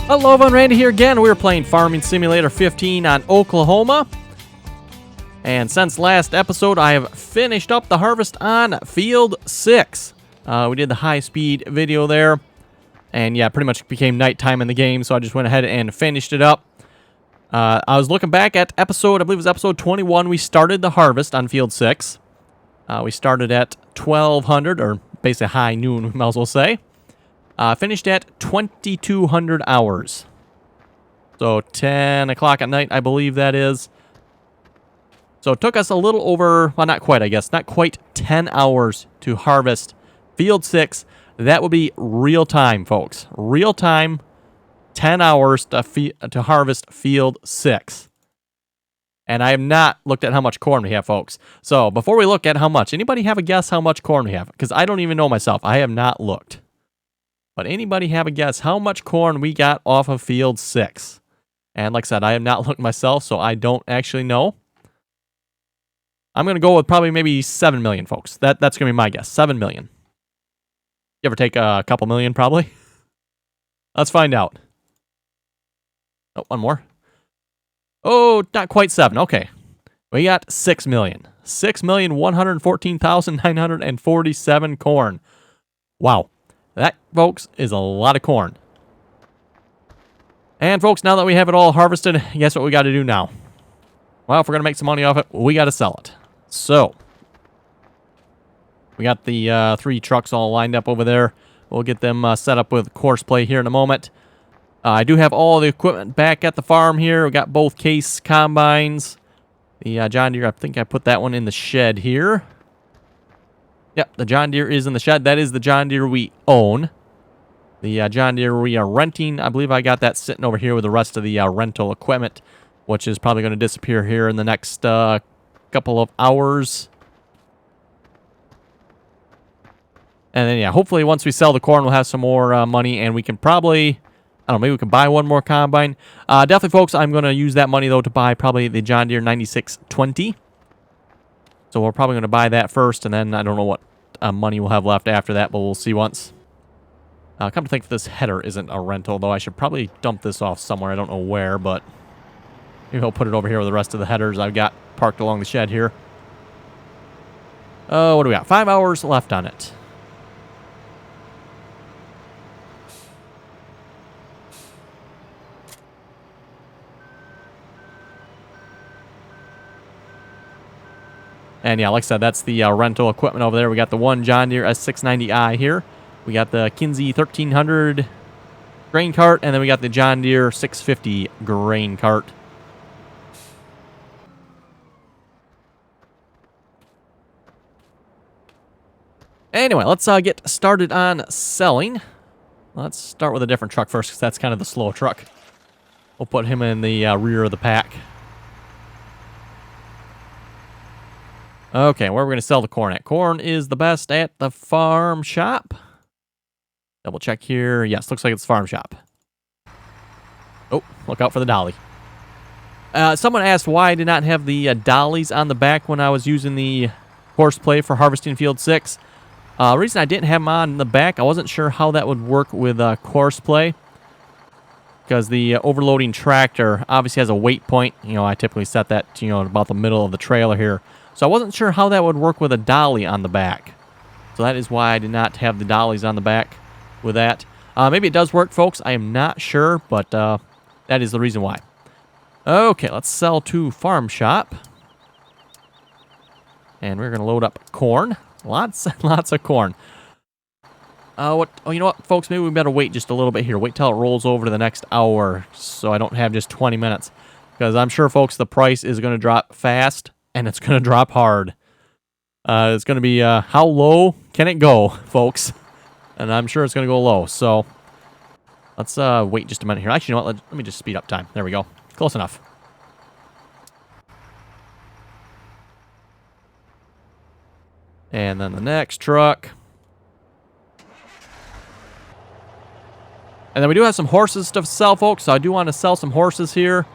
Hello everyone, Randy here again. We're playing Farming Simulator 15 on Oklahoma. And since last episode, I have finished up the harvest on Field 6. We did the high-speed video there. And yeah, pretty much became nighttime in the game, so I just went ahead and finished it up. I was looking back at episode, I believe it was episode 21, we started the harvest on Field 6. We started at 1200, or basically high noon, we might as well say. Finished at 2,200 hours. So 10 o'clock at night, I believe that is. So it took us a little over, well, not quite, I guess, not quite 10 hours to harvest Field 6. That would be real time, folks. Real time, 10 hours to harvest Field 6. And I have not looked at how much corn we have, folks. So before we look at how much, anybody have a guess how much corn we have? Because I don't even know myself. I have not looked. But anybody have a guess how much corn we got off of Field 6? And like I said, I have not looked myself, so I don't actually know. I'm going to go with probably maybe 7 million, folks. That's going to be my guess. 7 million. Give or take a couple million, probably. Let's find out. Oh, one more. Oh, not quite 7. Okay. We got 6 million. 6,114,947 corn. Wow. That, folks, is a lot of corn. And, folks, now that we have it all harvested, guess what we got to do now? Well, if we're going to make some money off it, we got to sell it. So, we got the 3 trucks all lined up over there. We'll get them set up with courseplay here in a moment. I do have all the equipment back at the farm here. We got both case combines. The John Deere, I think I put that one in the shed here. Yep, the John Deere is in the shed. That is the John Deere we own. The John Deere we are renting, I believe I got that sitting over here with the rest of the rental equipment, which is probably going to disappear here in the next couple of hours. And then, yeah, hopefully once we sell the corn, we'll have some more money, and we can probably, I don't know, maybe we can buy one more combine. Definitely, folks, I'm going to use that money, though, to buy probably the John Deere 9620. So we're probably going to buy that first, and then I don't know what money we'll have left after that, but we'll see once. Come to think this header isn't a rental, though I should probably dump this off somewhere. I don't know where, but maybe I'll put it over here with the rest of the headers I've got parked along the shed here. What do we got? 5 hours left on it. And yeah, like I said, that's the rental equipment over there. We got the one John Deere S690i here. We got the Kinsey 1300 grain cart, and then we got the John Deere 650 grain cart. Anyway, let's get started on selling. Let's start with a different truck first, because that's kind of the slow truck. We'll put him in the rear of the pack. Okay, where are we going to sell the corn at? Corn is the best at the farm shop. Double check here. Yes, looks like it's farm shop. Oh, look out for the dolly. Someone asked why I did not have the dollies on the back when I was using the horseplay for harvesting Field 6. The reason I didn't have them on the back, I wasn't sure how that would work with courseplay. Because the overloading tractor obviously has a weight point. You know, I typically set that to, about the middle of the trailer here. So I wasn't sure how that would work with a dolly on the back. So that is why I did not have the dollies on the back with that. Maybe it does work, folks. I am not sure, but that is the reason why. Okay, let's sell to farm shop. And we're going to load up corn. Lots and lots of corn. Oh, you know what, folks? Maybe we better wait just a little bit here. Wait till it rolls over to the next hour so I don't have just 20 minutes. Because I'm sure, folks, the price is going to drop fast. And it's going to drop hard. It's going to be, how low can it go, folks? And I'm sure it's going to go low. So, let's wait just a minute here. Actually, you know what? Let me just speed up time. There we go. Close enough. And then the next truck. And then we do have some horses to sell, folks. So I do want to sell some horses here.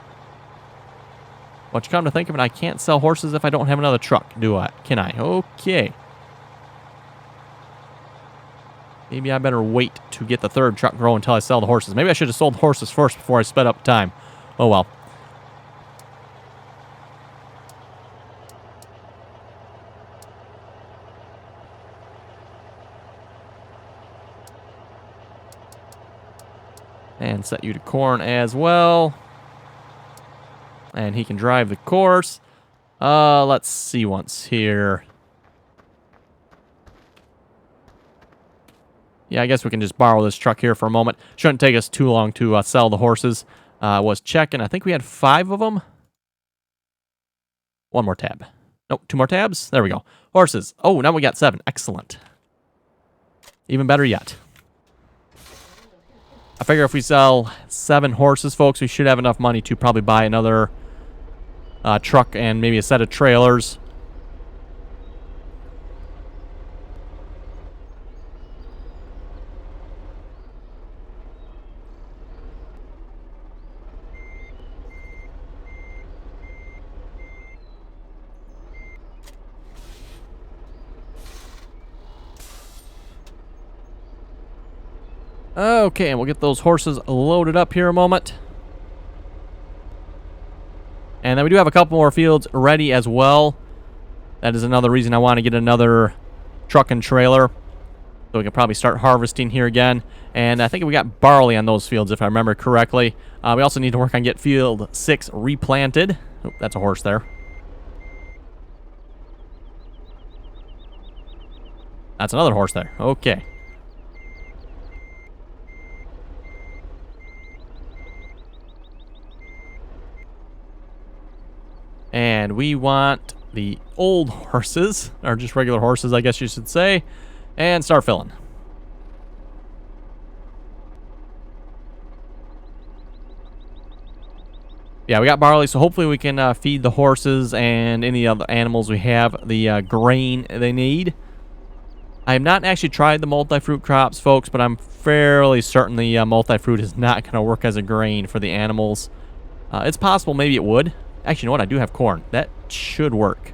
But come to think of it, I can't sell horses if I don't have another truck, do I? Can I? Okay. Maybe I better wait to get the third truck going until I sell the horses. Maybe I should have sold the horses first before I sped up time. Oh, well. And set you to corn as well. And he can drive the course. Let's see once here. Yeah, I guess we can just borrow this truck here for a moment. Shouldn't take us too long to sell the horses. Was checking. I think we had 5 of them. One more tab. Nope, 2 more tabs. There we go. Horses. Oh, now we got 7. Excellent. Even better yet. I figure if we sell 7 horses, folks, we should have enough money to probably buy another truck and maybe a set of trailers. Okay, and we'll get those horses loaded up here a moment. And then we do have a couple more fields ready as well. That is another reason I want to get another truck and trailer. So we can probably start harvesting here again. And I think we got barley on those fields, if I remember correctly. We also need to work on get field 6 replanted. Oh, that's a horse there. That's another horse there. Okay. And we want the old horses, or just regular horses, I guess you should say, and start filling. Yeah, we got barley, so hopefully we can feed the horses and any other animals we have the grain they need. I have not actually tried the multi-fruit crops, folks, but I'm fairly certain the multi-fruit is not going to work as a grain for the animals. It's possible maybe it would. Actually, you know what? I do have corn. That should work.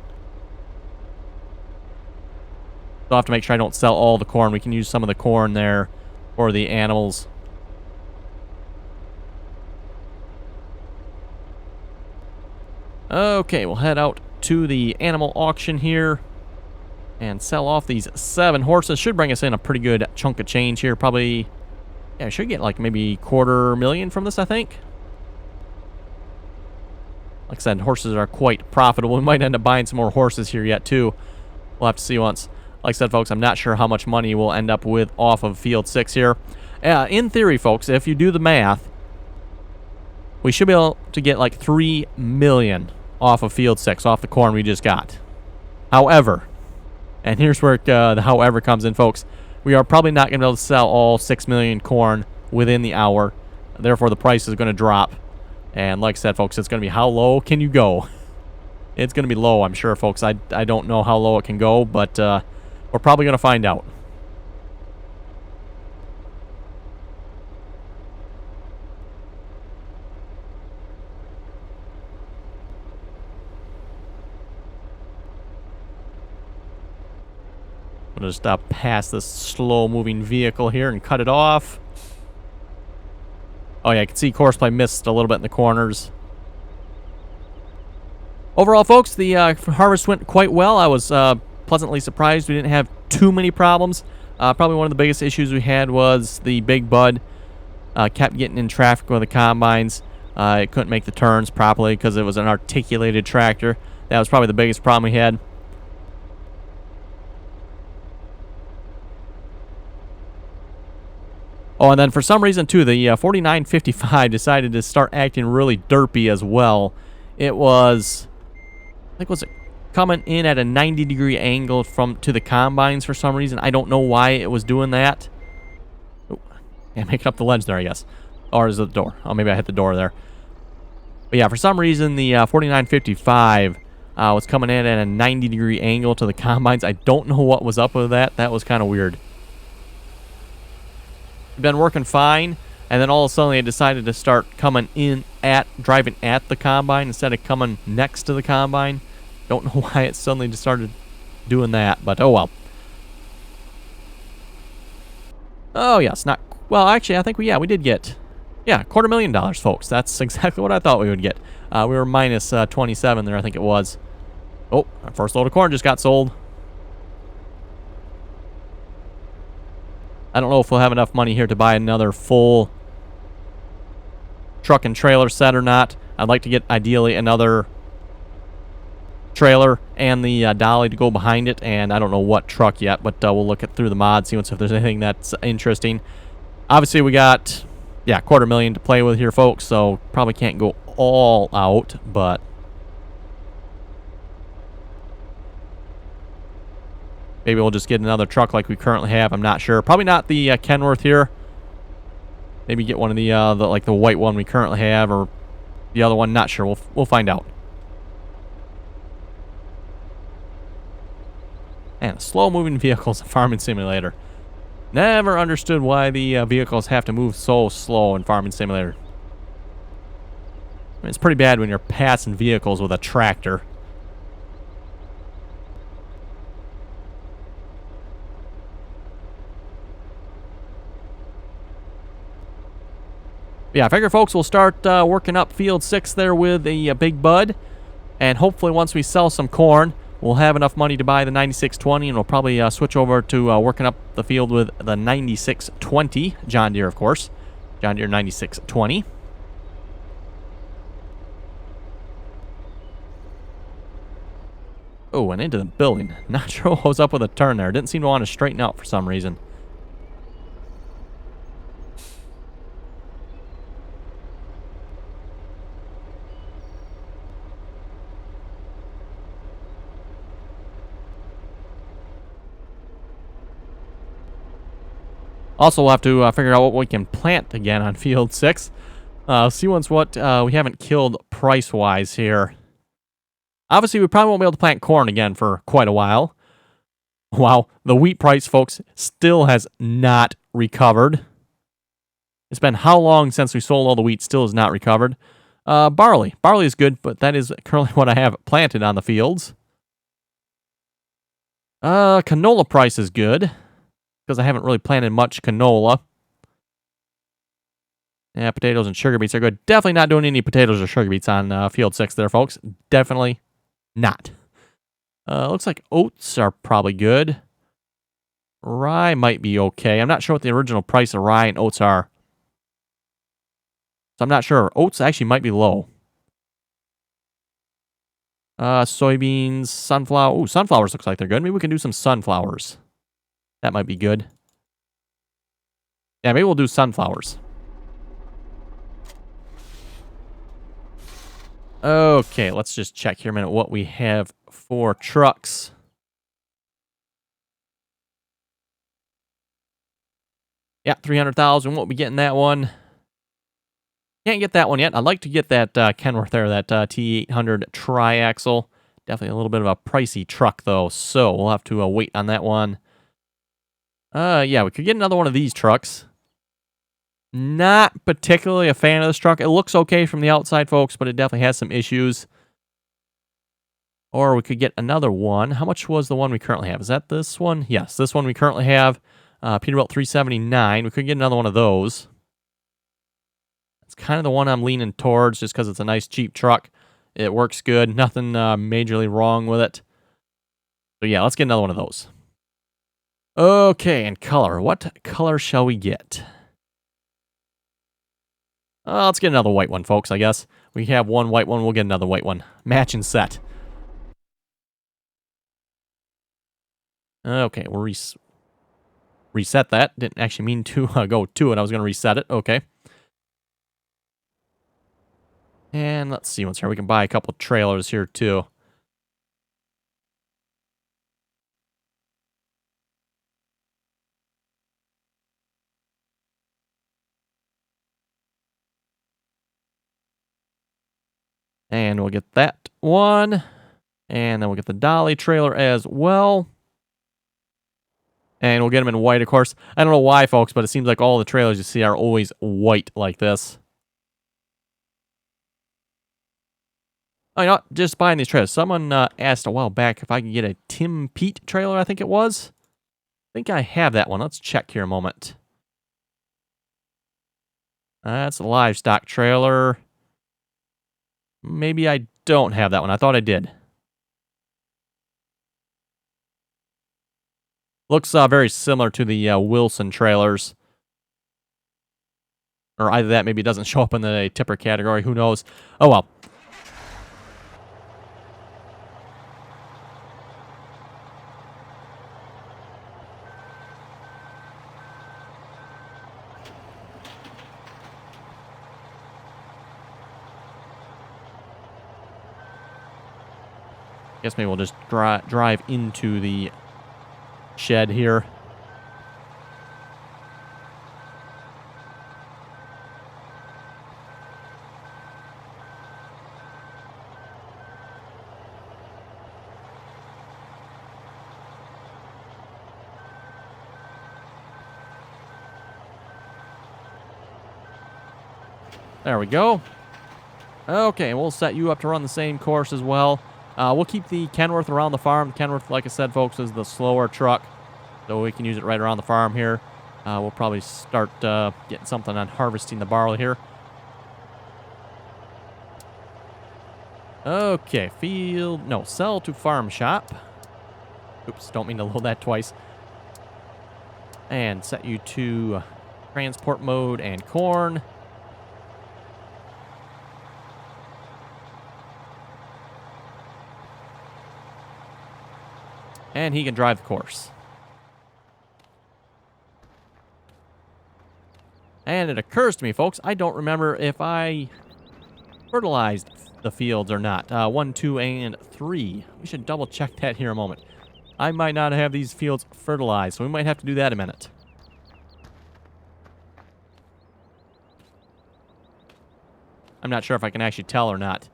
So I'll have to make sure I don't sell all the corn. We can use some of the corn there for the animals. Okay, we'll head out to the animal auction here and sell off these 7 horses. Should bring us in a pretty good chunk of change here. Probably, yeah, I should get like maybe $250,000 from this, I think. Like I said, horses are quite profitable. We might end up buying some more horses here yet, too. We'll have to see once. Like I said, folks, I'm not sure how much money we'll end up with off of Field 6 here. In theory, folks, if you do the math, we should be able to get like $3 million off of Field 6, off the corn we just got. However, and here's where the however comes in, folks, we are probably not going to be able to sell all 6 million corn within the hour. Therefore, the price is going to drop. And like I said, folks, it's going to be how low can you go? It's going to be low, I'm sure, folks. I don't know how low it can go, but we're probably going to find out. I'm going to just pass this slow-moving vehicle here and cut it off. Oh, yeah, I can see Courseplay missed a little bit in the corners. Overall, folks, the harvest went quite well. I was pleasantly surprised we didn't have too many problems. Probably one of the biggest issues we had was the big bud kept getting in traffic with the combines. It couldn't make the turns properly because it was an articulated tractor. That was probably the biggest problem we had. Oh, and then for some reason, too, the 4955 decided to start acting really derpy as well. It was, I think, was it coming in at a 90-degree angle to the combines for some reason. I don't know why it was doing that. Oh, yeah, making up the ledge there, I guess. Or is it the door? Oh, maybe I hit the door there. But yeah, for some reason, the 4955 was coming in at a 90-degree angle to the combines. I don't know what was up with that. That was kind of weird. Been working fine, and then all of a sudden they decided to start coming in driving at the combine instead of coming next to the combine. Don't know why it suddenly just started doing that, but oh well. Oh yes, not well. Actually, I think we did get $250,000, folks. That's exactly what I thought we would get. We were minus 27 there, I think it was. Oh, our first load of corn just got sold. I don't know if we'll have enough money here to buy another full truck and trailer set or not. I'd like to get, ideally, another trailer and the dolly to go behind it, and I don't know what truck yet, but we'll look through the mods, see if there's anything that's interesting. Obviously, we got, $250,000 to play with here, folks, so probably can't go all out, but maybe we'll just get another truck like we currently have. I'm not sure. Probably not the Kenworth here. Maybe get one of the like the white one we currently have, or the other one. Not sure. We'll find out. And slow-moving vehicles in Farming Simulator. Never understood why the vehicles have to move so slow in Farming Simulator. I mean, it's pretty bad when you're passing vehicles with a tractor. Yeah, I figure, folks, we'll start working up Field 6 there with a Big Bud. And hopefully once we sell some corn, we'll have enough money to buy the 9620, and we'll probably switch over to working up the field with the 9620, John Deere, of course. John Deere 9620. Oh, and into the building. Not sure what was up with the turn there. Didn't seem to want to straighten out for some reason. Also, we'll have to figure out what we can plant again on Field 6. See once what we haven't killed price-wise here. Obviously, we probably won't be able to plant corn again for quite a while. Wow, the wheat price, folks, still has not recovered. It's been how long since we sold all the wheat, still has not recovered. Barley. Barley is good, but that is currently what I have planted on the fields. Canola price is good, because I haven't really planted much canola. Yeah, potatoes and sugar beets are good. Definitely not doing any potatoes or sugar beets on Field 6 there, folks. Definitely not. Looks like oats are probably good. Rye might be okay. I'm not sure what the original price of rye and oats are. So I'm not sure. Oats actually might be low. Soybeans, sunflower. Ooh, sunflowers looks like they're good. Maybe we can do some sunflowers. That might be good. Yeah, maybe we'll do sunflowers. Okay, let's just check here a minute what we have for trucks. Yeah, 300,000. Won't be getting that one. Can't get that one yet. I'd like to get that Kenworth there, that T800 tri-axle. Definitely a little bit of a pricey truck, though, so we'll have to wait on that one. Yeah, we could get another one of these trucks. Not particularly a fan of this truck. It looks okay from the outside, folks, but it definitely has some issues. Or we could get another one. How much was the one we currently have? Is that this one? Yes, this one we currently have. Peterbilt 379. We could get another one of those. It's kind of the one I'm leaning towards just because it's a nice, cheap truck. It works good. Nothing majorly wrong with it. So yeah, let's get another one of those. Okay, and color. What color shall we get? Let's get another white one, folks, I guess. We have one white one. We'll get another white one. Match and set. Okay, we'll reset that. Didn't actually mean to go to it. I was going to reset it. Okay. And let's see what's here. We can buy a couple trailers here, too. And we'll get that one. And then we'll get the dolly trailer as well. And we'll get them in white, of course. I don't know why, folks, but it seems like all the trailers you see are always white like this. Oh, you know what? Just buying these trailers. Someone asked a while back if I can get a Tim Pete trailer, I think it was. I think I have that one. Let's check here a moment. That's a livestock trailer. Maybe I don't have that one. I thought I did. Looks very similar to the Wilson trailers. Or either that, maybe it doesn't show up in the tipper category. Who knows? Oh, well. Guess maybe we'll just drive into the shed here. There we go. Okay, we'll set you up to run the same course as well. We'll keep the Kenworth around the farm. Kenworth, like I said, folks, is the slower truck, so we can use it right around the farm here. We'll probably start getting something on harvesting the barley here. Okay, sell to farm shop. Oops, don't mean to load that twice. And set you to transport mode and corn. And he can drive the course. And it occurs to me, folks, I don't remember if I fertilized the fields or not. 1, 2, and 3. We should double check that here a moment. I might not have these fields fertilized, so we might have to do that in a minute. I'm not sure if I can actually tell or not.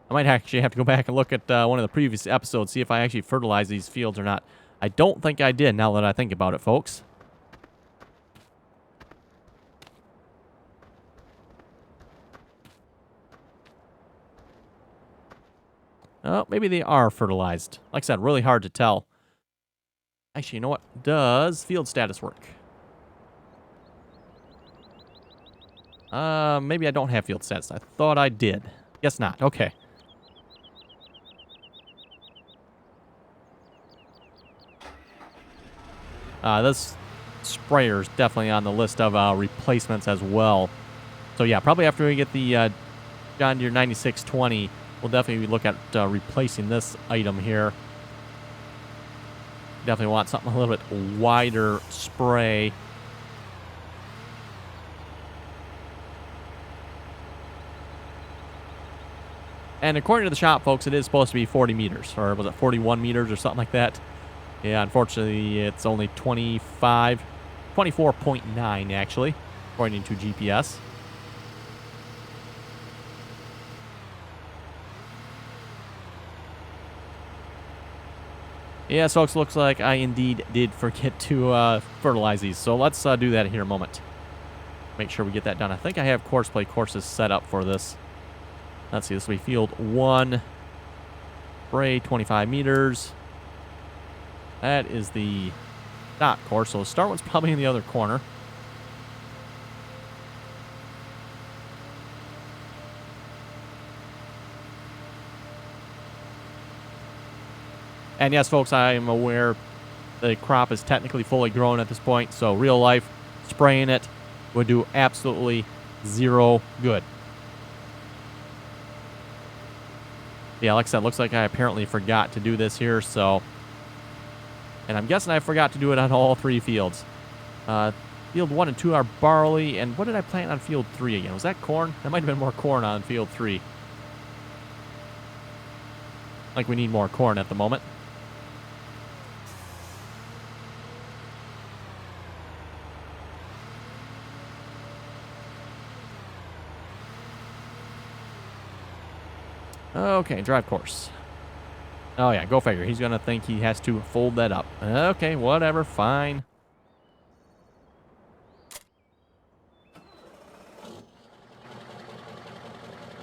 I might actually have to go back and look at one of the previous episodes, see if I actually fertilized these fields or not. I don't think I did, now that I think about it, folks. Oh, maybe they are fertilized. Like I said, really hard to tell. Actually, you know what? Does field status work? Maybe I don't have field status. I thought I did. Guess not. Okay. This sprayer's definitely on the list of replacements as well. So yeah, probably after we get the John Deere 9620, we'll definitely look at replacing this item here. Definitely want something a little bit wider spray. And according to the shop, folks, it is supposed to be 40 meters. Or was it 41 meters or something like that? Yeah, unfortunately, it's only 24.9 actually, according to GPS. Yeah, folks, looks like I indeed did forget to fertilize these. So let's do that here in a moment. Make sure we get that done. I think I have course play courses set up for this. Let's see, this will be field 1. Spray 25 meters. That is the start course. So the start one's probably in the other corner. And yes, folks, I am aware the crop is technically fully grown at this point. So real life, spraying it would do absolutely zero good. Yeah, like I said, looks like I apparently forgot to do this here, so... And I'm guessing I forgot to do it on all 3 fields. Field 1 and 2 are barley, and what did I plant on field 3 again? Was that corn? There might have been more corn on field 3. Like we need more corn at the moment. Okay, drive course. Oh yeah, go figure. He's gonna think he has to fold that up. Okay, whatever, fine.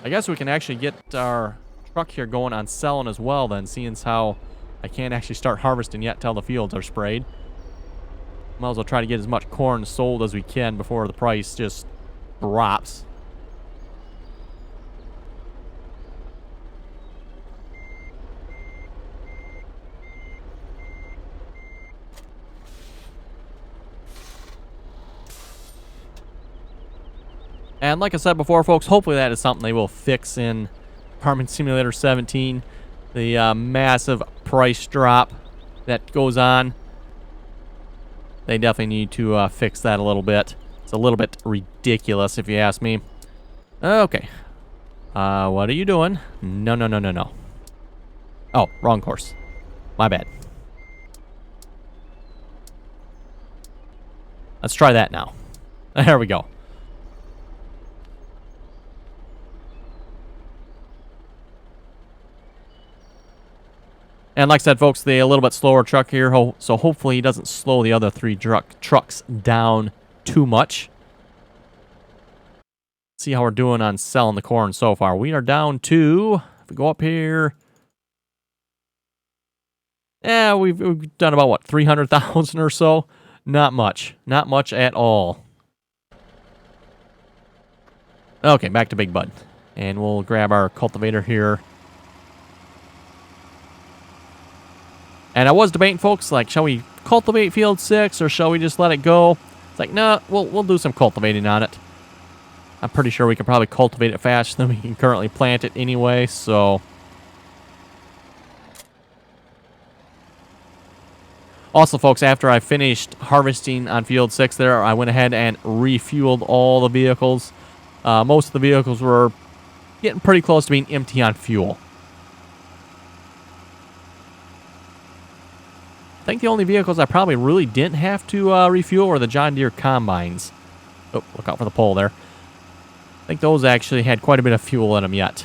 I guess we can actually get our truck here going on selling as well then, seeing as how I can't actually start harvesting yet till the fields are sprayed. Might as well try to get as much corn sold as we can before the price just drops. And like I said before, folks, hopefully that is something they will fix in Farming Simulator 17. The massive price drop that goes on. They definitely need to fix that a little bit. It's a little bit ridiculous, if you ask me. Okay. What are you doing? No, no, no, no, no. Oh, wrong course. My bad. Let's try that now. There we go. And like I said, folks, the a little bit slower truck here, so hopefully he doesn't slow the other three trucks down too much. See how we're doing on selling the corn so far. We are down to, if we go up here, yeah, we've done about, what, 300,000 or so? Not much. Not much at all. Okay, back to Big Bud. And we'll grab our cultivator here. And I was debating, folks, like, shall we cultivate field 6 or shall we just let it go? It's like, nah, we'll do some cultivating on it. I'm pretty sure we can probably cultivate it faster than we can currently plant it anyway, so. Also, folks, after I finished harvesting on field 6 there, I went ahead and refueled all the vehicles. Most of the vehicles were getting pretty close to being empty on fuel. I think the only vehicles I probably really didn't have to refuel were the John Deere combines. Oh, look out for the pole there. I think those actually had quite a bit of fuel in them yet.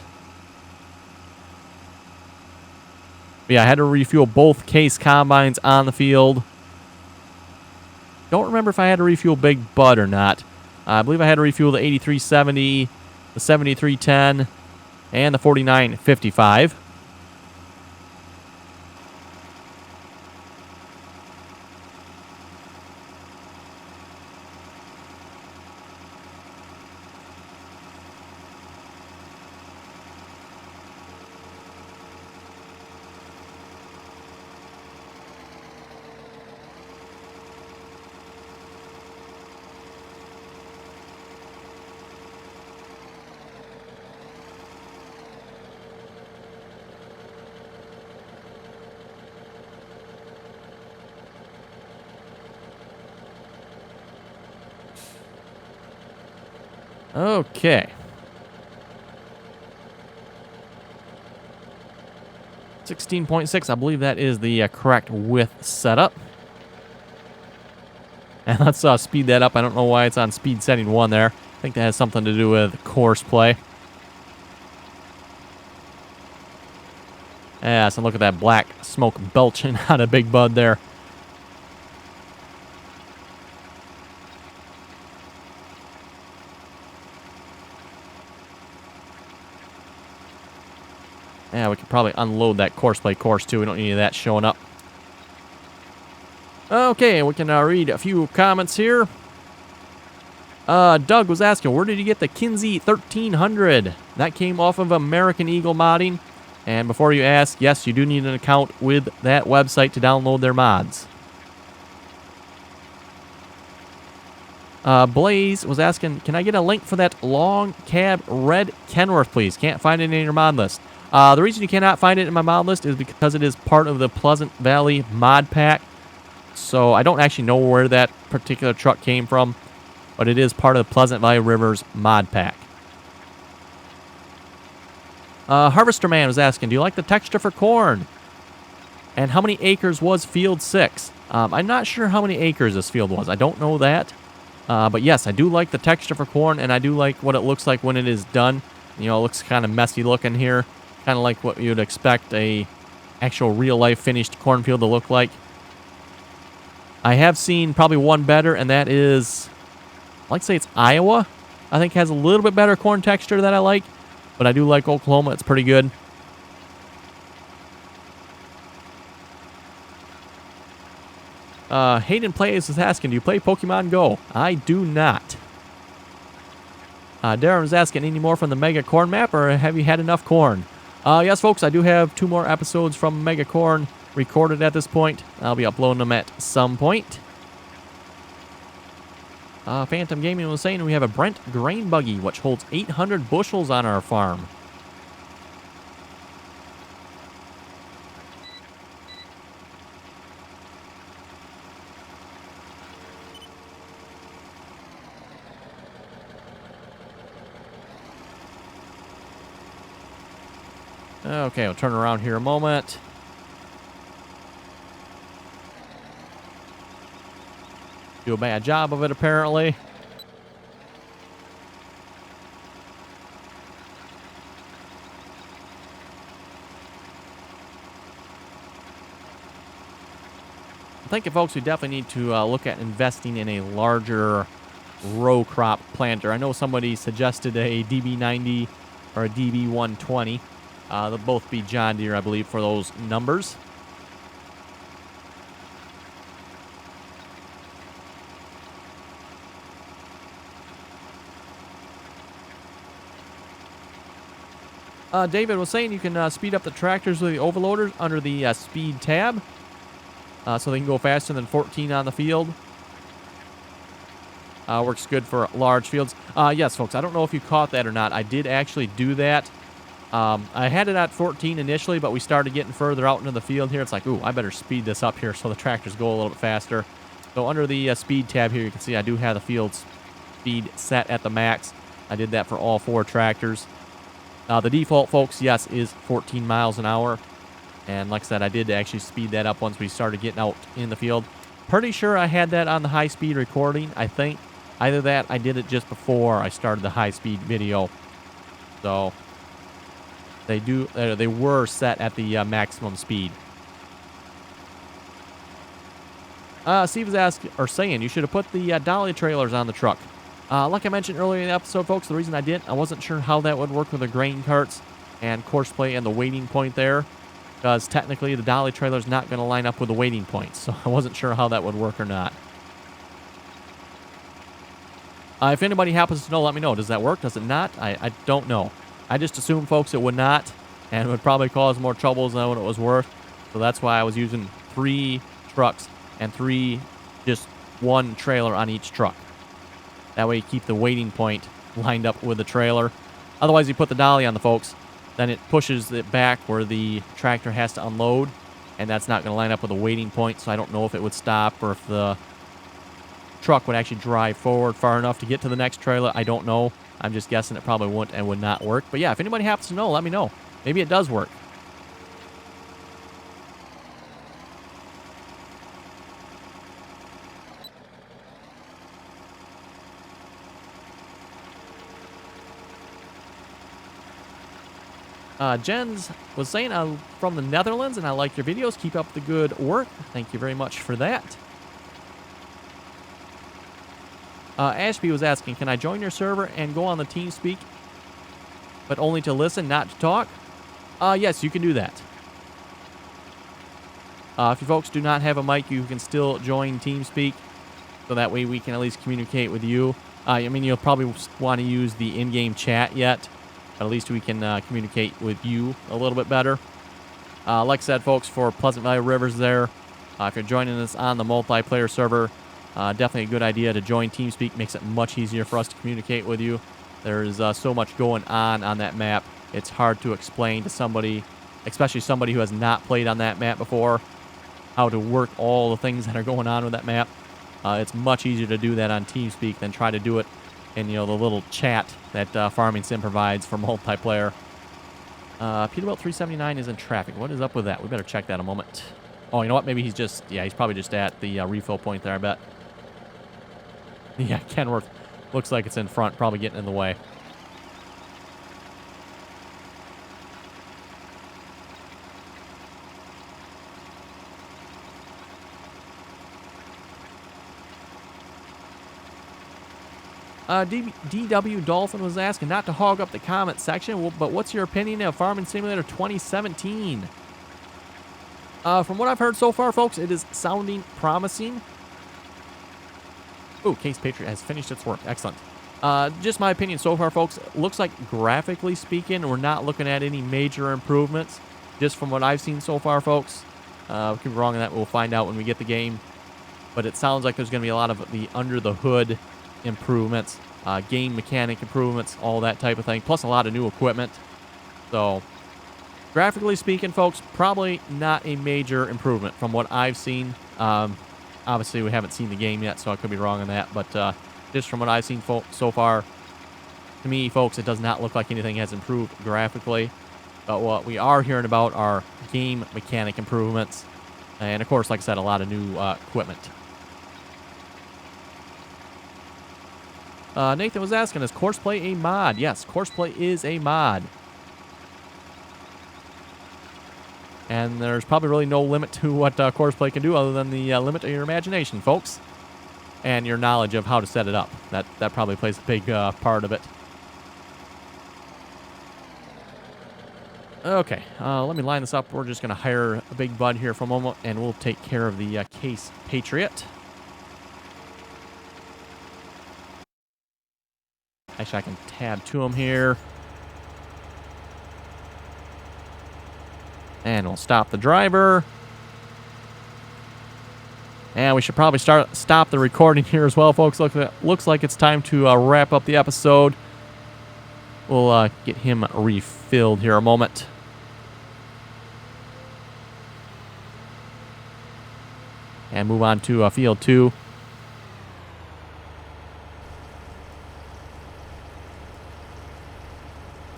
But yeah, I had to refuel both case combines on the field. Don't remember if I had to refuel Big Bud or not. I believe I had to refuel the 8370, the 7310, and the 4955. Okay. 16.6, I believe that is the correct width setup. And let's speed that up. I don't know why it's on speed setting 1 there. I think that has something to do with course play. Yeah, so look at that black smoke belching out of Big Bud there. Yeah, we could probably unload that course play course too. We don't need any of that showing up. Okay, we can read a few comments here. Doug was asking, where did you get the Kinsey 1300? That came off of American Eagle Modding. And before you ask, yes, you do need an account with that website to download their mods. Blaze was asking, can I get a link for that long cab red Kenworth, please? Can't find it in your mod list. The reason you cannot find it in my mod list is because it is part of the Pleasant Valley mod pack. So I don't actually know where that particular truck came from, but it is part of the Pleasant Valley Rivers mod pack. Harvester Man was asking, do you like the texture for corn? And how many acres was field 6? I'm not sure how many acres this field was. I don't know that. But yes, I do like the texture for corn, and I do like what it looks like when it is done. You know, it looks kind of messy looking here. Kind of like what you would expect a actual real-life finished cornfield to look like. I have seen probably one better, and that is, I'd like to say it's Iowa. I think has a little bit better corn texture that I like, but I do like Oklahoma. It's pretty good. Hayden Plays is asking, do you play Pokemon Go? I do not. Darren was asking, any more from the Mega Corn map, or have you had enough corn? Yes, folks, I do have 2 more episodes from Mega Corn recorded at this point. I'll be uploading them at some point. Phantom Gaming was saying we have a Brent grain buggy, which holds 800 bushels on our farm. Okay, we'll turn around here a moment. Do a bad job of it, apparently. I'm thinking, folks, we definitely need to look at investing in a larger row crop planter. I know somebody suggested a DB90 or a DB120. They'll both be John Deere, I believe, for those numbers. David was saying you can speed up the tractors with the overloaders under the speed tab, so they can go faster than 14 on the field. Works good for large fields. Yes, folks, I don't know if you caught that or not. I did actually do that. I had it at 14 initially, but we started getting further out into the field here. It's like, ooh, I better speed this up here so the tractors go a little bit faster. So under the speed tab here, you can see I do have the field speed set at the max. I did that for all 4 tractors. The default, folks, yes, is 14 miles an hour. And like I said, I did actually speed that up once we started getting out in the field. Pretty sure I had that on the high-speed recording, I think. Either that, I did it just before I started the high-speed video. So they were set at the maximum speed. Steve was saying you should have put the dolly trailers on the truck. Like I mentioned earlier in the episode, folks, the reason I didn't, I wasn't sure how that would work with the grain carts and course play and the waiting point there, because technically the dolly trailer is not going to line up with the waiting point, so I wasn't sure how that would work or not. If anybody happens to know, let me know. Does that work? Does it not? I don't know. I just assumed, folks, it would not, and it would probably cause more troubles than what it was worth, so that's why I was using 3 trucks and 1 trailer on each truck. That way you keep the waiting point lined up with the trailer. Otherwise, you put the dolly on the folks, then it pushes it back where the tractor has to unload, and that's not going to line up with the waiting point, so I don't know if it would stop or if the truck would actually drive forward far enough to get to the next trailer. I don't know. I'm just guessing it probably wouldn't and would not work. But yeah, if anybody happens to know, let me know. Maybe it does work. Jens was saying, I'm from the Netherlands, and I like your videos. Keep up the good work. Thank you very much for that. Ashby was asking, can I join your server and go on the TeamSpeak, but only to listen, not to talk? Yes, you can do that. If you folks do not have a mic, you can still join TeamSpeak, so that way we can at least communicate with you. I mean, you'll probably want to use the in-game chat yet, but at least we can communicate with you a little bit better. Like I said, folks, for Pleasant Valley Rivers there, if you're joining us on the multiplayer server, definitely a good idea to join TeamSpeak. Makes it much easier for us to communicate with you. There's so much going on that map. It's hard to explain to somebody, especially somebody who has not played on that map before, how to work all the things that are going on with that map. It's much easier to do that on TeamSpeak than try to do it in the little chat that Farming Sim provides for multiplayer. Peterbilt 379 is in traffic. What is up with that? We better check that in a moment. Oh, you know what? Maybe he's he's probably just at the refill point there, I bet. Yeah, Kenworth looks like it's in front, probably getting in the way. DW Dolphin was asking, not to hog up the comment section, but what's your opinion of Farming Simulator 2017? From what I've heard so far, folks, it is sounding promising. Ooh, Case Patriot has finished its work. Excellent. Just my opinion so far, folks. Looks like graphically speaking, we're not looking at any major improvements. Just from what I've seen so far, folks. We could be wrong on that. We'll find out when we get the game. But it sounds like there's going to be a lot of the under-the-hood improvements, game mechanic improvements, all that type of thing, plus a lot of new equipment. So, graphically speaking, folks, probably not a major improvement from what I've seen. Obviously, we haven't seen the game yet, so I could be wrong on that. But just from what I've seen so far, to me, folks, it does not look like anything has improved graphically. But what we are hearing about are game mechanic improvements. And, of course, like I said, a lot of new equipment. Nathan was asking, is Courseplay a mod? Yes, Courseplay is a mod. And there's probably really no limit to what Courseplay can do other than the limit of your imagination, folks. And your knowledge of how to set it up. That probably plays a big part of it. Okay, let me line this up. We're just going to hire a Big Bud here for a moment, and we'll take care of the Case Patriot. Actually, I can tab to him here. And we'll stop the driver. And we should probably stop the recording here as well, folks. Looks like it's time to wrap up the episode. We'll get him refilled here a moment. And move on to field 2.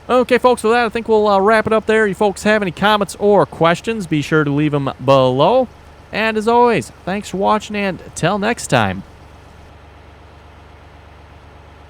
Okay, folks, with that, I think we'll wrap it up there. You folks have any comments or questions, be sure to leave them below. And as always, thanks for watching, and till next time.